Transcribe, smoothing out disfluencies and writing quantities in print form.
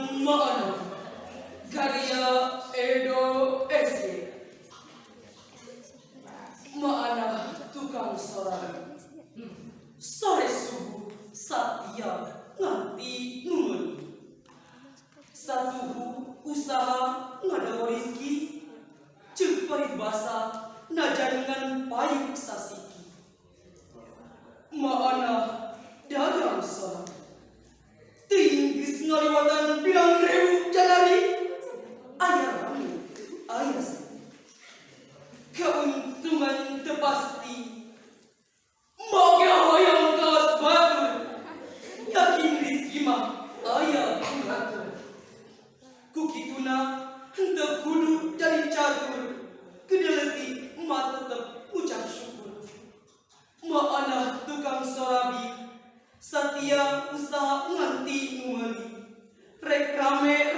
Maano karya Edo Ese. Maana tukang soran sore subuh satya nganti numeni satu usaha ngadawa rizki cek paribasa najangan payung sasiki. Maana dagang soran tinggi ngaliwatan bilang rewu janari ayah rame ayah keuntungan terpasti moga hoyong kaos batur yakin rizki mah ayah mengatur kukituna hendak kudu jadi catur kedeleti emak tetep ucap syukur. Maana tukang sorabi Satya usaha nganti numeni rek rame